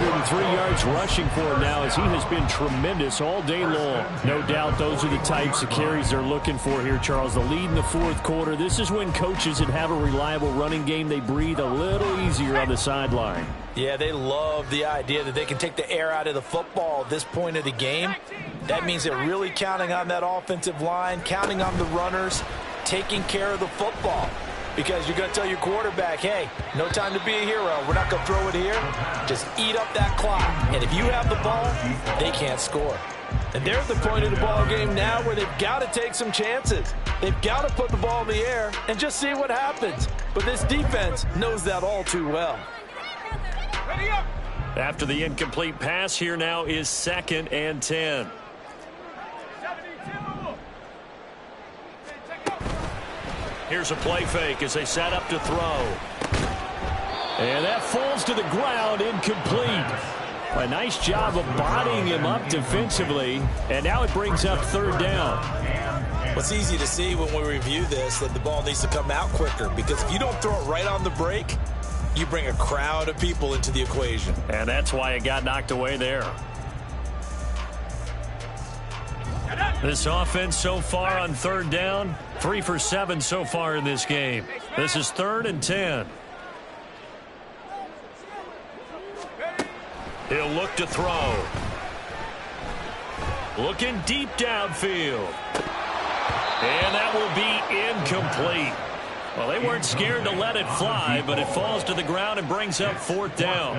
103 yards rushing for him now as he has been tremendous all day long. No doubt those are the types of carries they're looking for here, Charles. The lead in the fourth quarter. This is when coaches that have a reliable running game, they breathe a little easier on the sideline. Yeah, they love the idea that they can take the air out of the football at this point of the game. That means they're really counting on that offensive line, counting on the runners, taking care of the football. Because you're going to tell your quarterback, hey, no time to be a hero. We're not going to throw it here. Just eat up that clock. And if you have the ball, they can't score. And they're at the point of the ball game now where they've got to take some chances. They've got to put the ball in the air and just see what happens. But this defense knows that all too well. Ready up. After the incomplete pass, here now is 2nd and 10. 72. Here's a play fake as they set up to throw. And that falls to the ground, incomplete. A nice job of bodying him up defensively. And now it brings up 3rd down. What's easy to see when we review this, that the ball needs to come out quicker. Because if you don't throw it right on the break, you bring a crowd of people into the equation. And that's why it got knocked away there. This offense so far on 3rd down, 3 for 7 so far in this game. This is 3rd and 10. He'll look to throw. Looking deep downfield. And that will be incomplete. Well, they weren't scared to let it fly, but it falls to the ground and brings up 4th down.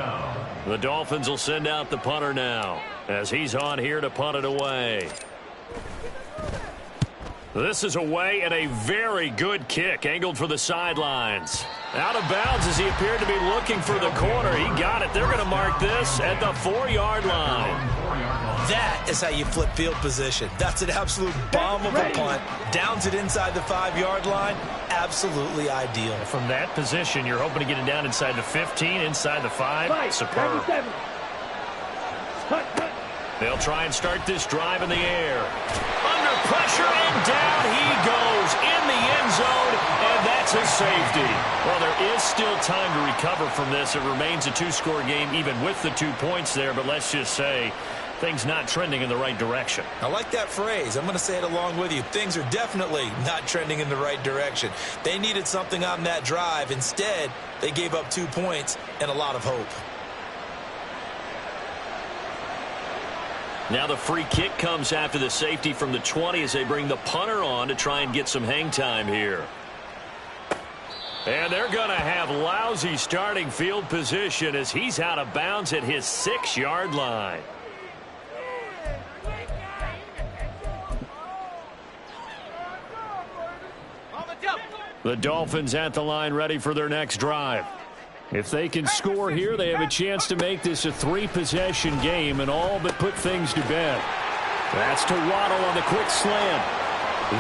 The Dolphins will send out the punter now as he's on here to punt it away. This is away and a very good kick angled for the sidelines. Out of bounds as he appeared to be looking for the corner. He got it. They're going to mark this at the 4-yard line. That is how you flip field position. That's an absolute bomb of a punt. Downs it inside the 5-yard line. Absolutely ideal. From that position, you're hoping to get it down inside the 15, inside the 5. Superb. They'll try and start this drive in the air. Under pressure, and down he goes in the end zone, and that's a safety. Well, there is still time to recover from this. It remains a 2-score game even with the 2 points there, but let's just say things not trending in the right direction. I like that phrase. I'm going to say it along with you. Things are definitely not trending in the right direction. They needed something on that drive. Instead, they gave up 2 points and a lot of hope. Now the free kick comes after the safety from the 20 as they bring the punter on to try and get some hang time here. And they're going to have lousy starting field position as he's out of bounds at his 6-yard line. The Dolphins at the line ready for their next drive. If they can score here, they have a chance to make this a 3-possession game and all but put things to bed. That's to Waddle on the quick slant.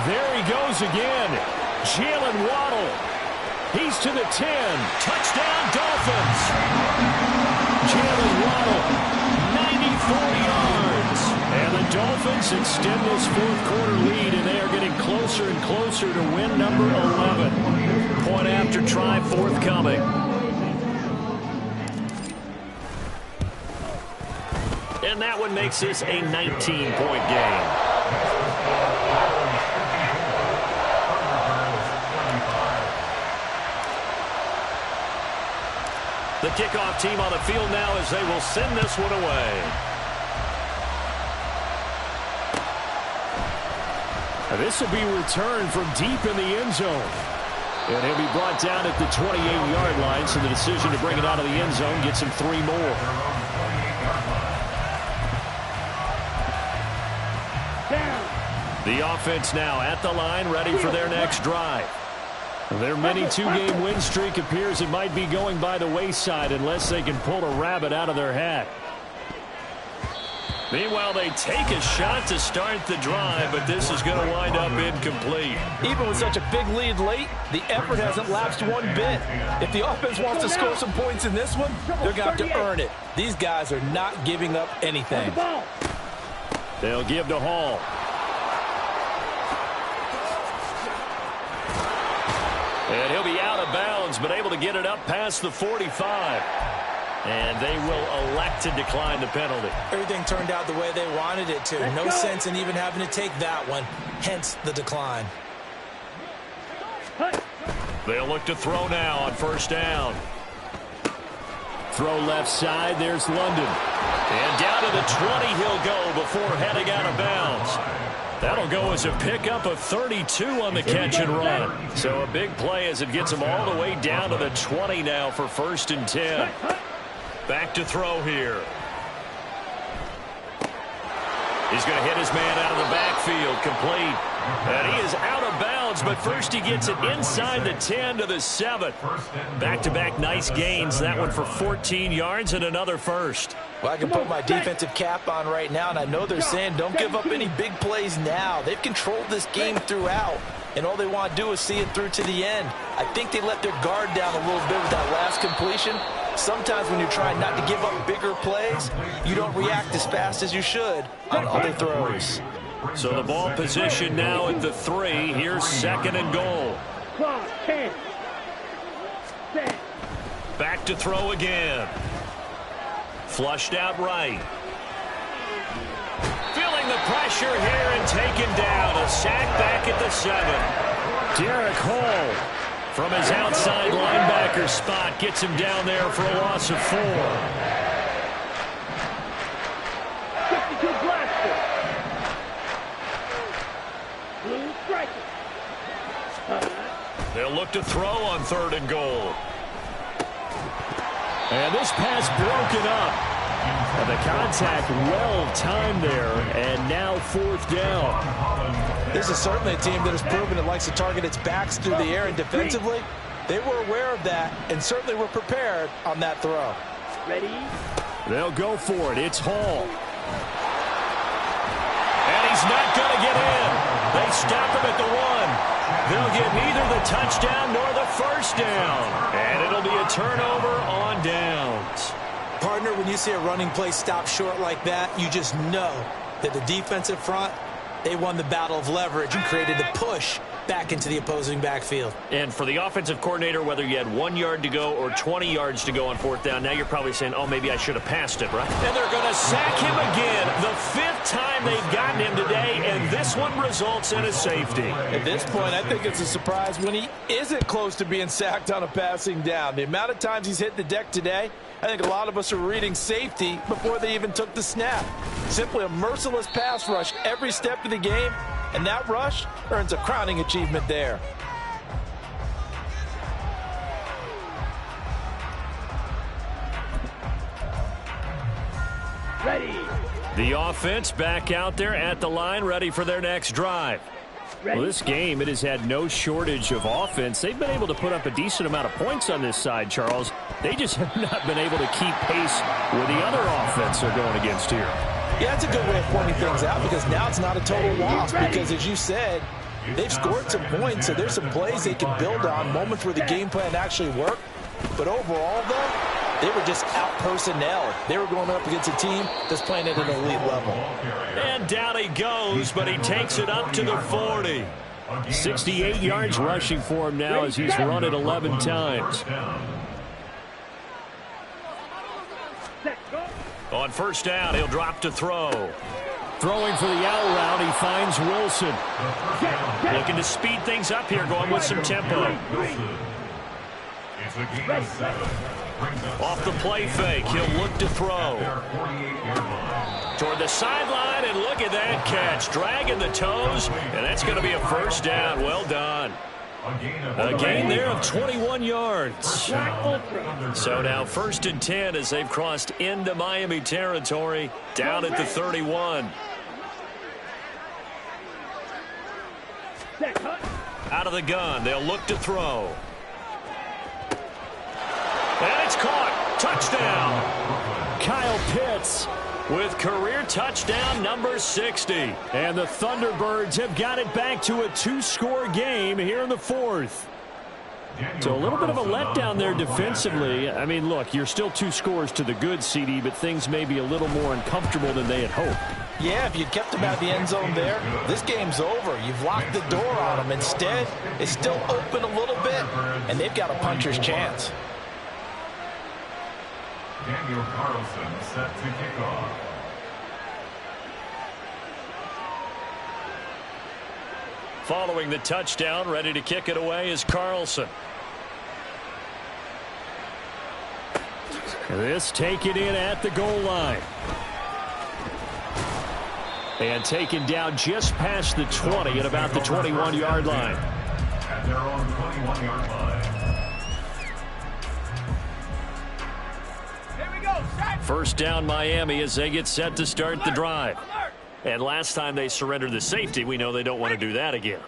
There he goes again. Jalen Waddle. He's to the 10. Touchdown, Dolphins. Jalen Waddle, 94 yards. And the Dolphins extend this fourth-quarter lead, and they are getting closer and closer to win number 11. Point after try forthcoming. And that one makes this a 19-point game. The kickoff team on the field now as they will send this one away. This will be returned from deep in the end zone. And he'll be brought down at the 28-yard line, so the decision to bring it out of the end zone gets him 3 more. The offense now at the line, ready for their next drive. Their mini 2-game win streak appears it might be going by the wayside unless they can pull a rabbit out of their hat. Meanwhile, they take a shot to start the drive, but this is going to wind up incomplete. Even with such a big lead late, the effort hasn't lapsed one bit. If the offense wants to score some points in this one, they're going to have to earn it. These guys are not giving up anything. They'll give to Hall. And he'll be out of bounds bounds, but able to get it up past the 45. And they will elect to decline the penalty. Everything turned out the way they wanted it to. No sense in even having to take that one, hence the decline. They'll look to throw now on first down. Throw left side. There's London. And down to the 20 he'll go before heading out of bounds. That'll go as a pickup of 32 on the catch and run. So a big play as it gets him all the way down to the 20 now for 1st and 10. Back to throw here. He's going to hit his man out of the backfield, complete. And he is out of bounds, but first he gets it inside the 10 to the 7. Back-to-back nice gains. That one for 14 yards and another first. Well, I can put my defensive cap on right now, and I know they're saying don't give up any big plays now. They've controlled this game throughout, and all they want to do is see it through to the end. I think they let their guard down a little bit with that last completion. Sometimes when you're trying not to give up bigger plays, you don't react as fast as you should on other throws. So the ball position now at the 3. Here's 2nd and goal. Back to throw again. Flushed out right. Feeling the pressure here and taken down. A sack back at the 7. Derek Hall from his outside linebacker spot gets him down there for a loss of 4. They'll look to throw on 3rd and goal. And this pass broken up. And the contact well timed there, and now 4th down. This is certainly a team that has proven it likes to target its backs through the air, and defensively, they were aware of that and certainly were prepared on that throw. Ready? They'll go for it. It's Hall. And he's not going to get in. They stop him at the 1. They'll get neither the touchdown nor the first down. And it'll be a turnover on downs. Partner, when you see a running play stop short like that, you just know that the defensive front, they won the battle of leverage and created the push back into the opposing backfield. And for the offensive coordinator, whether you had 1 yard to go or 20 yards to go on 4th down, now you're probably saying, oh, maybe I should have passed it, right? And they're going to sack him again. The 5th time they've gotten him today, and this one results in a safety. At this point, I think it's a surprise when he isn't close to being sacked on a passing down. The amount of times he's hit the deck today, I think a lot of us are reading safety before they even took the snap. Simply a merciless pass rush every step of the game, and that rush earns a crowning achievement there. Ready. The offense back out there at the line, ready for their next drive. Well, this game, it has had no shortage of offense. They've been able to put up a decent amount of points on this side, Charles. They just have not been able to keep pace with the other offense they're going against here. Yeah, that's a good way of pointing things out, because now it's not a total loss, because as you said, they've scored some points, so there's some plays they can build on, moments where the game plan actually worked. But overall, though, they were just out-personnel. They were going up against a team that's playing at an elite level. And down he goes, but he takes it up to the 40. 68 yards rushing for him now as he's run it 11 times. On first down, he'll drop to throw. Throwing for the out route, he finds Wilson. Looking to speed things up here, going with some tempo. Off the play fake, he'll look to throw. Toward the sideline, and look at that catch. Dragging the toes, and that's going to be a first down. Well done. A gain there of 21 yards. So now 1st and 10 as they've crossed into Miami territory, down at the 31. Out of the gun, they'll look to throw. And it's caught. Touchdown. Kyle Pitts with career touchdown number 60. And the Thunderbirds have got it back to a 2-score game here in the 4th. So a little bit of a letdown there defensively. I mean, look, you're still 2 scores to the good, CD, but things may be a little more uncomfortable than they had hoped. Yeah, if you kept them out of the end zone there, this game's over. You've locked the door on them. Instead, it's still open a little bit, and they've got a puncher's chance. Daniel Carlson set to kick off. Following the touchdown, ready to kick it away is Carlson. This taken in at the goal line. And taken down just past the 20 at about the 21-yard line. At their own 21-yard line. Here we go, set. First down Miami as they get set to start the drive. And last time they surrendered the safety, we know they don't want to do that again.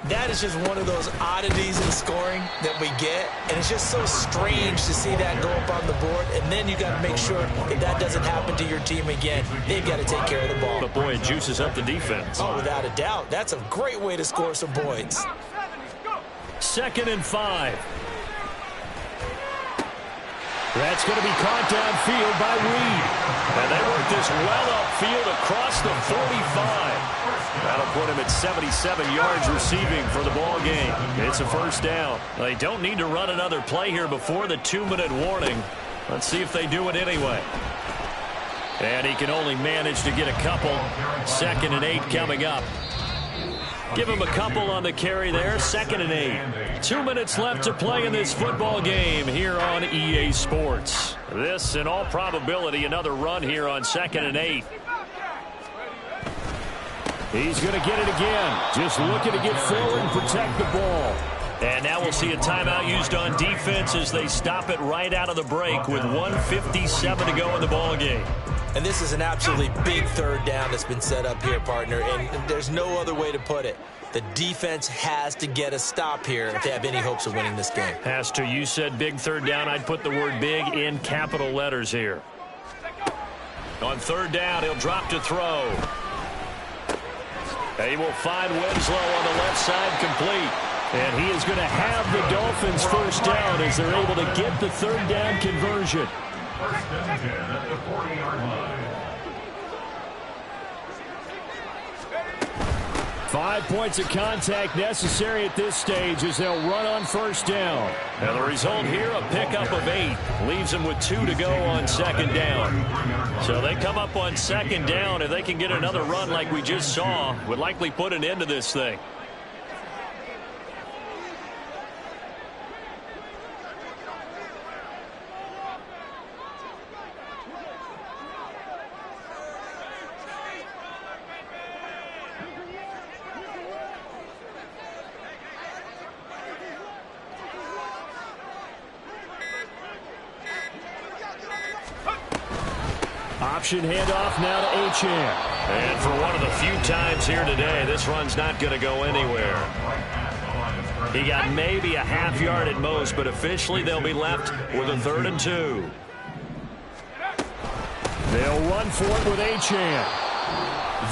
That is just one of those oddities in scoring that we get, and it's just so strange to see that go up on the board, and then you got to make sure if that doesn't happen to your team again, they've got to take care of the ball. But boy, it juices up the defense. Oh, without a doubt. That's a great way to score some points. 2nd and 5. That's going to be caught downfield by Reed. And they work this well upfield across the 45. That'll put him at 77 yards receiving for the ball game. It's a first down. They don't need to run another play here before the 2-minute warning. Let's see if they do it anyway. And he can only manage to get a couple. 2nd and 8 coming up. Give him a couple on the carry there. 2nd and 8. 2 minutes left to play in this football game here on EA Sports. This, in all probability, another run here on 2nd and 8. He's going to get it again. Just looking to get forward and protect the ball. And now we'll see a timeout used on defense as they stop it right out of the break with 1:57 to go in the ball game. And this is an absolutely big third down that's been set up here, partner, and there's no other way to put it. The defense has to get a stop here if they have any hopes of winning this game. Has to. You said big third down. I'd put the word big in capital letters here. On 3rd down, he'll drop to throw. He will find Winslow on the left side complete. And he is going to have the Dolphins first down as they're able to get the 3rd down conversion. 1st and 10 at the 40-yard line. 5 points of contact necessary at this stage as they'll run on first down. And the result here, a pickup of 8. Leaves them with 2 to go on 2nd down. So they come up on 2nd down. If they can get another run like we just saw, would likely put an end to this thing. Option handoff now to Achane. And for one of the few times here today, this run's not going to go anywhere. He got maybe a half yard at most, but officially they'll be left with a 3rd and 2. They'll run for it with Achane.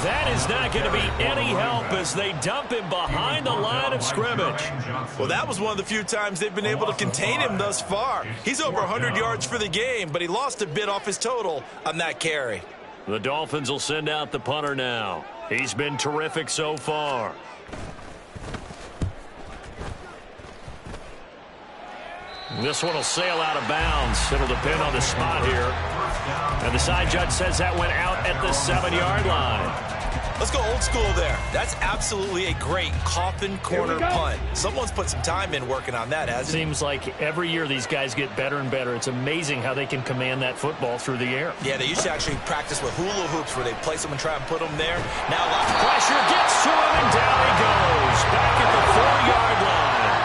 That is not going to be any help as they dump him behind the line of scrimmage. Well, that was one of the few times they've been able to contain him thus far. He's over 100 yards for the game, but he lost a bit off his total on that carry. The Dolphins will send out the punter now. He's been terrific so far. This one will sail out of bounds. It'll depend on the spot here. And the side judge says that went out at the 7-yard line. Let's go old school there. That's absolutely a great coffin corner punt. Someone's put some time in working on that, hasn't it? Seems like every year these guys get better and better. It's amazing how they can command that football through the air. Yeah, they used to actually practice with hula hoops where they place them and try and put them there. Now lots of Pressure gets to him, and down he goes. Back at the 4-yard line.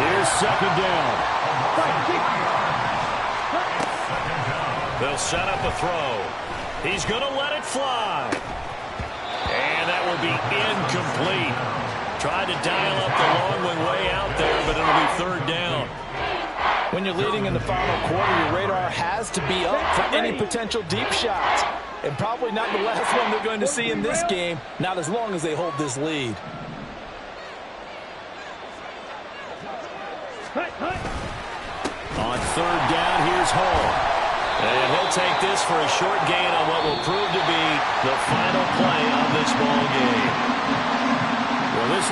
Here's 2nd down. They'll set up a throw. He's going to let it fly. And that will be incomplete. Tried to dial up the long one way out there, but it'll be 3rd down. When you're leading in the final quarter, your radar has to be up for any potential deep shots. And probably not the last one they're going to see in this game, not as long as they hold this lead. On third down, here's Hall. And he'll take this for a short gain on what will prove to be the final play of this ball game. Well, this